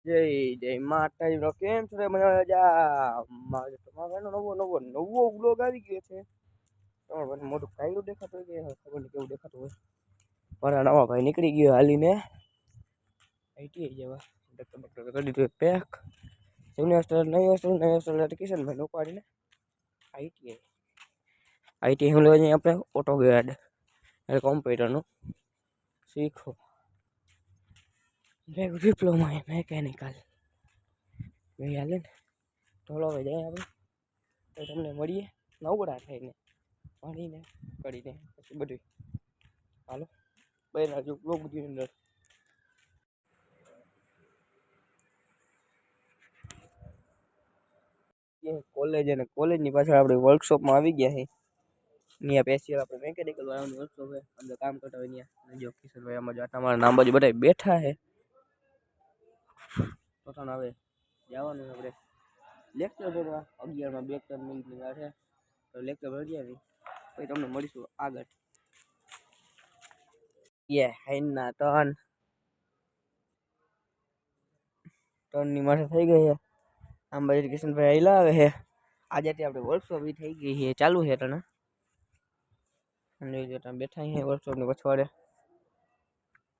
જય જય માતાજી નો કેમ છો રે મજા તમારો નવો બ્લોગ આવી ગયો છે. તમારે મને મોટું કાયરું દેખાતું હોય કે ખબર નહીં કેવું દેખાતું હોય. મારા નવા ભાઈ નીકળી ગયો હાલીને આઈટીઆઈ જેવા ડક્ટર કરી દીધું પેક જૂની હોસ્ટેલ નવી હોસ્ટેલ કિશનભાઈ નો ઉપાડીને આઈટીઆઈ હું લેવા જઈએ આપણે ઓટો ગાર્ડ એટલે કોમ્પ્યુટરનું શીખો ડિપ્લોમા મેકેનિકલ ભાઈ હાલે ને ઢોલો હવે જાય આપણે તો તમને મળીએ નવડા થઈને ભણીને કરીને પછી બધું હાલો બહેના જો બ્લોગ બધી અંદર કોલેજ અને કોલેજની પાછળ આપણે વર્કશોપમાં આવી ગયા છે. અહીંયા સ્પેશિયલ આપણે મેકેનિકલ વાળાની વર્કશોપ છે અંદર કામ કરતા હોય ત્યાં જો કિશનભાઈ આમાં જો તમારા નામ બાજુ બધા બેઠા છે. પોતાનું હવે જવાનું આપણે લેક્ચર ભરવા 11માં 2-3 મિનિટની વાર છે તો લેક્ચર ભરી આવી પછી તમને મળીશું આગળ. હાઈના ટર્નની માથે થઈ ગઈ છે. આમ બાજુ કિશનભાઈ આયલા આવે છે. આજે આપણે વર્કશોપ થઈ ગઈ છે ચાલુ છે તને અને જો તમે બેઠા છે વર્કશોપની પછવાડે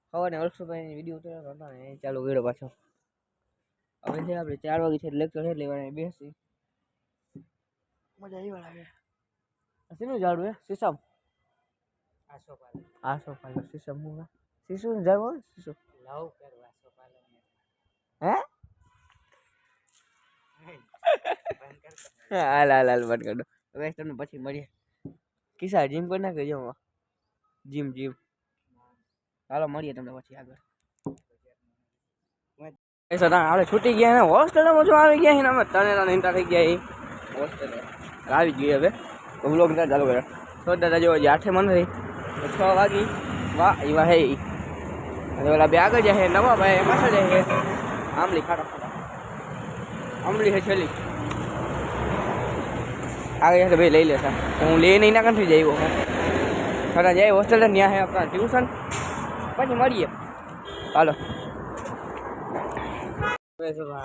સવારે વર્કશોપ વિડીયો ઉતારવાનો હતા ને ચાલુ કર્યો પાછો. હવે છે આપણે 4 વાગે છે લેક્ચર છે લેવાને બેસી મજા આવી વાળા શીનું ઝાડું હે સીસમ આસોપાલવ સીસમ હું સીસું ઝાડું સીસુ લવ કરવા આસોપાલવ હે હાલ બંધ કરી દો. હવે તમને પછી મળીએ. કિસ્સા જીમ કરી નાખે જો જીમ ચાલો મળીએ તમને પછી આગળ. આપણે છૂટી ગયા ને હોસ્ટેલમાં જો આવી ગયા ને અમે તને ઇન્ટા થઈ ગયા એ હોસ્ટેલ આવી ગઈ. હવે બ્લોગ ચાલુ કરે તો દાદા જો 8 મન થઈ 6 વાગી વાહ એવા હે અને ઓલા બે આગળ જાય નવા ભાઈ પાછળ જાય આંબલી ખાટા આંબલી છે છેલ્લી આગળ જશે ભાઈ લઈ લેશે હું લઈ નહીં ના કંઠી જાય ખરા જાય હોસ્ટેલ ત્યાં છે આપણા ટ્યુશન પછી મળીએ હાલો.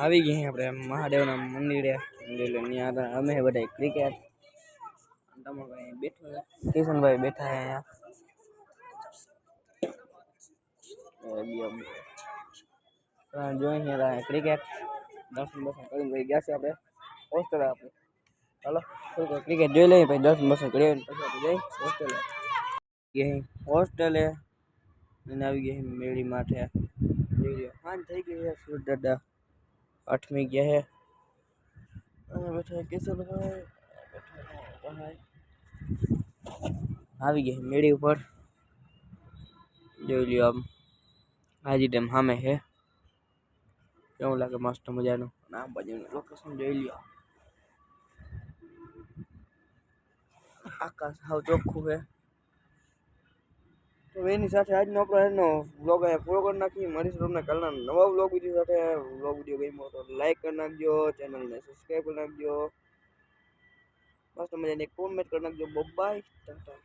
આવી ગઈ આપણે મહાદેવના મંદિરે ત્યાં અમે બધા ક્રિકેટ બેઠો કિશનભાઈ બેઠા અહીંયા જોઈ ક્રિકેટ દર્શન કરીને ગયા છે આપણે હોસ્ટેલ આપણે ચાલો ક્રિકેટ જોઈ લઈએ પછી દર્શન કરીએ પછી આપણે જઈ હોસ્ટેલે આવી ગઈ મેળી માટે હા થઈ ગઈ છે સુરત દાદા 8મી ગયા છે બેઠા કિશનભાઈ આવી ગઈ મેળી ઉપર જોઈ લ્યો આમ હાજી ડેમ સામે છે કેવું લાગે મસ્ત મજાનું આમ બાજુનું લોકેશન જોઈ લ્યો આકાશ હાવ ચોખ્ખું છે. તો એની સાથે આજનો આપણો એનો વ્લોગ અહીંયા પૂરો કરી નાખીએ. મળીશું તમને કાલના નવા વ્લોગ વિડીયો સાથે. વ્લોગ વિડીયો ગમ્યો તો લાઈક કરી નાખજો, ચેનલને સબસ્ક્રાઈબ કરી નાખજો, મસ્ત મજાની કોમેન્ટ કરી નાખજો. બાય ટાટા.